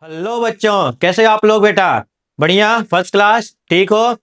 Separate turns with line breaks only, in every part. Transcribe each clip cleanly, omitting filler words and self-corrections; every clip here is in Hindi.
हेलो बच्चों, कैसे आप लोग बेटा? बढ़िया, फर्स्ट क्लास, ठीक हो?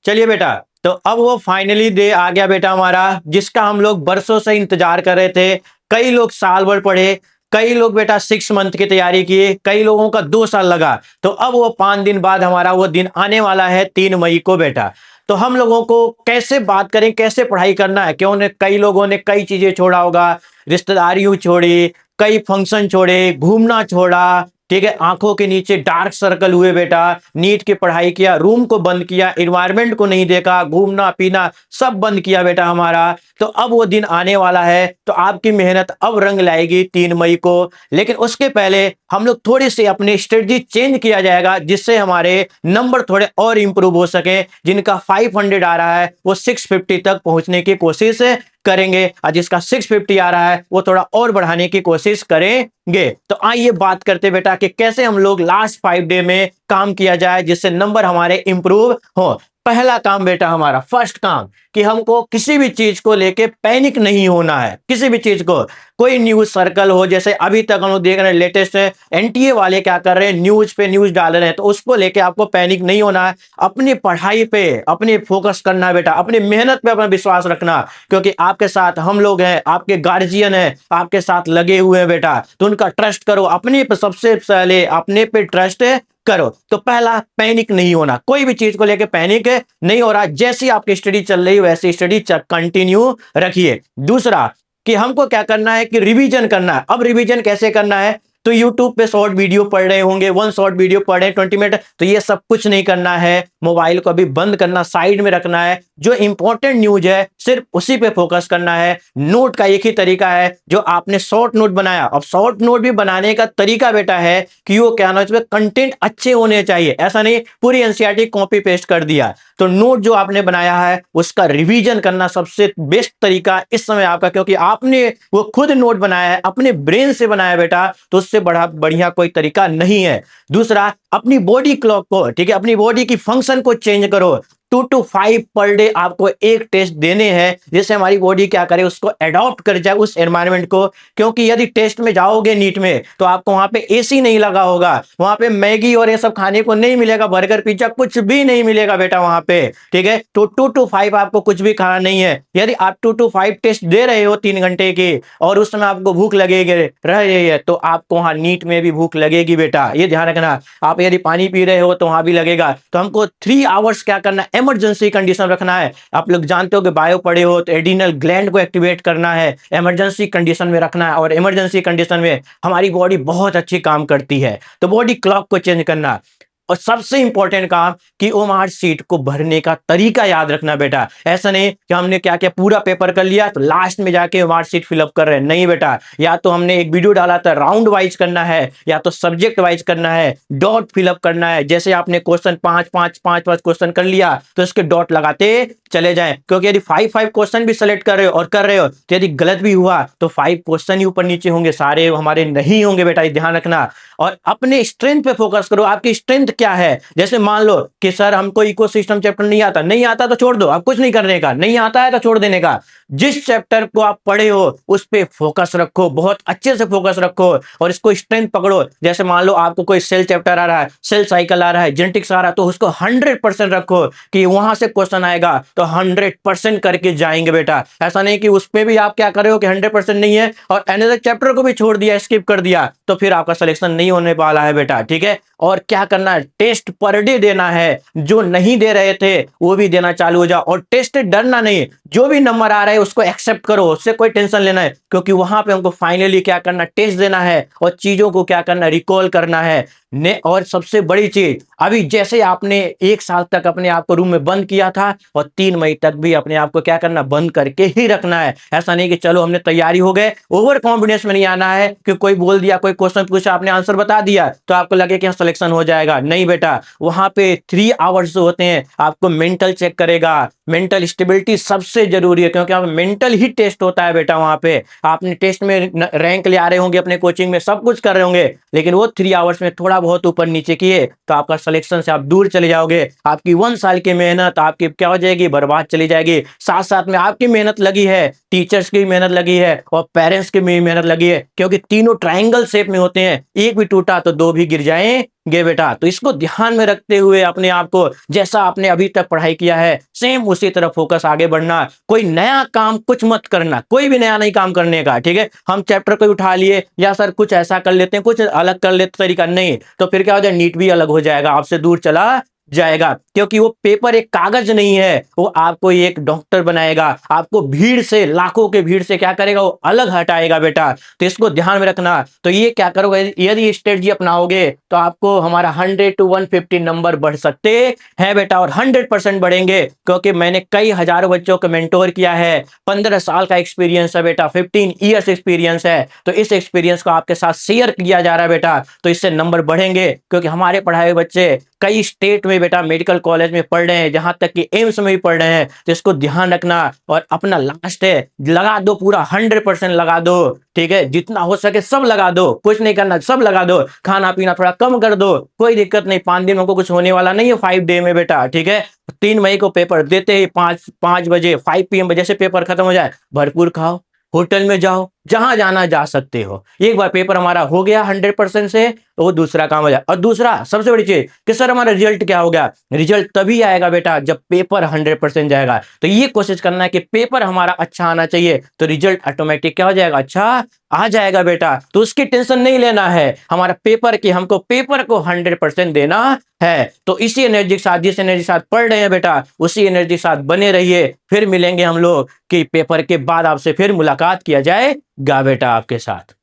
चलिए बेटा, तो अब वो फाइनली डे आ गया बेटा हमारा, जिसका हम लोग बरसों से इंतजार कर रहे थे। कई लोग साल भर पढ़े, कई लोग बेटा 6 मंथ की तैयारी किए, कई लोगों का 2 साल लगा। तो अब वो 5 दिन बाद हमारा वो दिन आने वाला है, 3 मई को बेटा। तो हम लोगों को कैसे बात करें, कैसे पढ़ाई करना है? क्यों ने कई लोगों ने कई चीजें छोड़ा होगा, रिश्तेदारियों छोड़ी, कई फंक्शन छोड़े, घूमना छोड़ा, ठीक है, आंखों के नीचे डार्क सर्कल हुए बेटा, नीट की पढ़ाई किया, रूम को बंद किया, एनवायरनमेंट को नहीं देखा, घूमना पीना सब बंद किया बेटा हमारा। तो अब वो दिन आने वाला है, तो आपकी मेहनत अब रंग लाएगी 3 मई को। लेकिन उसके पहले हम लोग थोड़ी सी अपनी स्ट्रेटजी चेंज किया जाएगा, जिससे हमारे नंबर थोड़े और इंप्रूव हो सके। जिनका 500 आ रहा है वो 650 तक पहुंचने की कोशिश करेंगे, और जिसका 650 आ रहा है वो थोड़ा और बढ़ाने की कोशिश करेंगे। तो आइए बात करते बेटा कि कैसे हम लोग लास्ट 5 डे में काम किया जाए, जिससे नंबर हमारे इंप्रूव हो। पहला काम बेटा हमारा, फर्स्ट काम, कि हमको किसी भी चीज को लेके पैनिक नहीं होना है। किसी भी चीज को, कोई न्यूज सर्कल हो, जैसे अभी तक हम लोग देख रहे हैं लेटेस्ट एनटीए वाले क्या कर रहे हैं, न्यूज पे न्यूज डाल रहे हैं, तो उसको लेके आपको पैनिक नहीं होना है। अपनी पढ़ाई पे अपनी फोकस करना है बेटा, अपनी मेहनत पे अपना विश्वास रखना, क्योंकि आपके साथ हम लोग हैं, आपके गार्जियन हैं, आपके साथ लगे हुए हैं बेटा। तो उनका ट्रस्ट करो, अपने पे सबसे पहले अपने पे ट्रस्ट करो। तो पहला, पैनिक नहीं होना, कोई भी चीज को लेके पैनिक नहीं हो रहा। जैसी आपकी स्टडी चल रही है वैसी स्टडी कंटिन्यू रखिए। दूसरा, कि हमको क्या करना है कि रिवीजन करना है। अब रिवीजन कैसे करना है? तो यूट्यूब पे शॉर्ट वीडियो पढ़ रहे होंगे, 1 शॉर्ट वीडियो पढ़ रहे हैं 20 मिनट, तो ये सब कुछ नहीं करना है। मोबाइल को अभी बंद करना, साइड में रखना है। जो इंपॉर्टेंट न्यूज है सिर्फ उसी पे फोकस करना है। नोट का एक ही तरीका है, जो आपने शॉर्ट नोट बनाया, अब शॉर्ट नोट भी बनाने का तरीका बेटा है कि वो क्या ना, कंटेंट अच्छे होने चाहिए। ऐसा नहीं पूरी एनसीईआरटी कॉपी पेस्ट कर दिया। तो नोट जो आपने बनाया है उसका रिवीजन करना सबसे बेस्ट तरीका इस समय आपका, क्योंकि आपने वो खुद नोट बनाया है, अपने ब्रेन से बनाया बेटा, तो उससे बड़ा बढ़िया कोई तरीका नहीं है। दूसरा, अपनी बॉडी क्लॉक को, ठीक है, अपनी बॉडी की फंक्शन को चेंज करो। 2 to 5 पर डे आपको एक टेस्ट देने हैं, जिससे हमारी बॉडी क्या करे, उसको अडॉप्ट कर जाए उस एनवायरनमेंट को। क्योंकि यदि टेस्ट में जाओगे नीट में, तो आपको वहां पे एसी नहीं लगा होगा, वहां पे मैगी और ये सब खाने को नहीं मिलेगा, बर्गर पिज्जा कुछ भी नहीं मिलेगा बेटा वहां पे, ठीक है। तो 2 to 5 आपको कुछ भी खाना नहीं है। यदि आप 2 to 5 टेस्ट दे रहे हो 3 घंटे की, और उस समय आपको भूख लगेगी रह रही है, तो आपको वहां नीट में भी भूख लगेगी बेटा, ये ध्यान रखना। आप यदि पानी पी रहे हो तो वहां भी लगेगा। तो हमको 3 आवर्स क्या करना, इमरजेंसी कंडीशन रखना है। आप लोग जानते हो कि बायो पढ़े हो, तो एडिनल ग्लैंड को एक्टिवेट करना है, इमरजेंसी कंडीशन में रखना है। और इमरजेंसी कंडीशन में हमारी बॉडी बहुत अच्छी काम करती है। तो बॉडी क्लॉक को चेंज करना। और सबसे इंपॉर्टेंट काम, कि ओमार सीट को भरने का तरीका याद रखना बेटा। ऐसा नहीं कि हमने क्या किया, पूरा पेपर कर लिया तो लास्ट में जाके ओमार सीट फिलअप कर रहे हैं, नहीं बेटा। या तो हमने एक वीडियो डाला था, राउंड वाइज करना है, या तो सब्जेक्ट वाइज करना है, डॉट फिलअप करना है। जैसे आपने क्वेश्चन पांच पांच पांच पांच क्वेश्चन कर लिया, तो इसके डॉट लगाते चले जाएं। क्योंकि यदि 5 क्वेश्चन भी सेलेक्ट कर रहे हो और कर रहे हो, तो यदि गलत भी हुआ तो 5 क्वेश्चन ही ऊपर नीचे होंगे, सारे हमारे नहीं होंगे बेटा, ये ध्यान रखना। और अपने स्ट्रेंथ पे फोकस करो। आपकी स्ट्रेंथ क्या है? जैसे मान लो कि सर हमको इकोसिस्टम चैप्टर नहीं आता, नहीं आता तो छोड़ दो, आप कुछ नहीं करने का, नहीं आता है तो छोड़ देने का। जिस चैप्टर को आप पढ़े हो उस पे फोकस रखो, बहुत अच्छे से फोकस रखो, और इसको स्ट्रेंथ पकड़ो। जैसे मान लो आपको कोई सेल चैप्टर आ रहा है, सेल साइकिल आ रहा है, जेनेटिक्स आ रहा है, तो उसको 100% रखो कि वहां से क्वेश्चन आएगा तो 100% करके जाएंगे बेटा। ऐसा नहीं कि उस पे भी आप क्या कर रहे हो कि 100% नहीं है और अनदर चैप्टर को भी छोड़ दिया, स्किप कर दिया, तो फिर आपका सिलेक्शन नहीं होने वाला है बेटा, ठीक है। और क्या करना है, टेस्ट पर डे देना है। जो नहीं दे रहे थे वो भी देना चालू हो जाओ, और टेस्ट डरना नहीं, जो भी नंबर आ रहा है उसको एक्सेप्ट करो, उससे कोई टेंशन लेना है। क्योंकि वहां पे हमको फाइनली क्या करना, टेस्ट देना है, और चीजों को क्या करना, रिकॉल करना है ने। और सबसे बड़ी चीज, अभी जैसे आपने 1 साल तक अपने आप को रूम में बंद किया था, और 3 मई तक भी अपने आप को क्या करना, बंद करके ही रखना है। ऐसा नहीं कि चलो हमने तैयारी हो गए, ओवर कॉन्फिडेंस में नहीं आना है कि कोई बोल दिया, कोई क्वेश्चन पूछा, आपने आंसर बता दिया तो आपको लगे कि सिलेक्शन हो जाएगा। नहीं बेटा, वहां पे 3 आवर्स होते हैं, आपको मेंटल चेक करेगा। मेंटल स्टेबिलिटी सबसे जरूरी है, क्योंकि आप मेंटल ही टेस्ट होता है बेटा। वहां पे आपने टेस्ट में रैंक ले आ रहे होंगे, अपने कोचिंग में सब कुछ कर रहे होंगे, लेकिन वो 3 आवर्स में थोड़ा बहुत ऊपर नीचे किए तो आपका सिलेक्शन से आप दूर चले जाओगे। आपकी 1 साल की मेहनत आपकी क्या हो जाएगी, बर्बाद चली जाएगी। साथ साथ में आपकी मेहनत लगी है, टीचर्स की मेहनत लगी है और पेरेंट्स की भी मेहनत लगी है, क्योंकि तीनों ट्रायंगल शेप में होते हैं, एक भी टूटा तो 2 भी गिर जाएंगे बेटा। तो इसको ध्यान में रखते हुए अपने आप को, जैसा आपने अभी तक पढ़ाई किया है सेम उसी तरह फोकस आगे बढ़ना। कोई नया काम कुछ मत करना, कोई भी नया नहीं काम करने का, ठीक है। हम चैप्टर को उठा लिए या सर कुछ ऐसा कर लेते हैं, कुछ अलग कर लेते, तरीका नहीं, तो फिर क्या हो जाए, नीट भी अलग हो जाएगा, आपसे दूर चला जाएगा। क्योंकि वो पेपर एक कागज नहीं है, वो आपको एक डॉक्टर बनाएगा, आपको भीड़ से, लाखों के भीड़ से क्या करेगा, वो अलग हटाएगा बेटा। तो इसको ध्यान में रखना। तो ये क्या करोगे, यदि स्ट्रेटजी अपनाओगे तो आपको हमारा 100 to 150 नंबर बढ़ सकते हैं बेटा, और 100% बढ़ेंगे, क्योंकि मैंने कई हजारों बच्चों को मेंटोर किया है। 15 साल का एक्सपीरियंस है बेटा, 15 ईयर्स एक्सपीरियंस है। तो इस एक्सपीरियंस को आपके साथ शेयर किया जा रहा है बेटा, तो इससे नंबर बढ़ेंगे। क्योंकि हमारे पढ़ाए हुए बच्चे कई स्टेट में बेटा मेडिकल कॉलेज में पढ़ रहे हैं, जहां तक कि एम्स में भी पढ़ रहे हैं। तो इसको ध्यान रखना, और अपना लास्ट है, लगा दो पूरा, 100% लगा दो, ठीक है। जितना हो सके सब लगा दो, कुछ नहीं करना, सब लगा दो। खाना पीना थोड़ा कम कर दो, कोई दिक्कत नहीं, 5 दिन को कुछ होने वाला नहीं है 5 डे में बेटा, ठीक है। 3 मई को पेपर देते ही 5 बजे 5 PM बजे से पेपर खत्म हो जाए, भरपूर खाओ, होटल में जाओ, जहां जाना जा सकते हो। एक बार पेपर हमारा हो गया 100% से, तो वो दूसरा काम हो जाए। और दूसरा सबसे बड़ी चीज कि सर हमारा रिजल्ट क्या हो गया, रिजल्ट तभी आएगा बेटा जब पेपर 100% जाएगा। तो ये कोशिश करना है कि पेपर हमारा अच्छा आना चाहिए, तो रिजल्ट ऑटोमेटिक क्या हो जाएगा, अच्छा आ जाएगा बेटा। तो उसकी टेंशन नहीं लेना है हमारा पेपर की, हमको पेपर को 100% देना है। तो इसी एनर्जी के साथ, जिस एनर्जी के साथ पढ़ रहे हैं बेटा, उसी एनर्जी के साथ बने रहिए। फिर मिलेंगे हम लोग कि पेपर के बाद आपसे फिर मुलाकात किया जाएगा बेटा आपके साथ।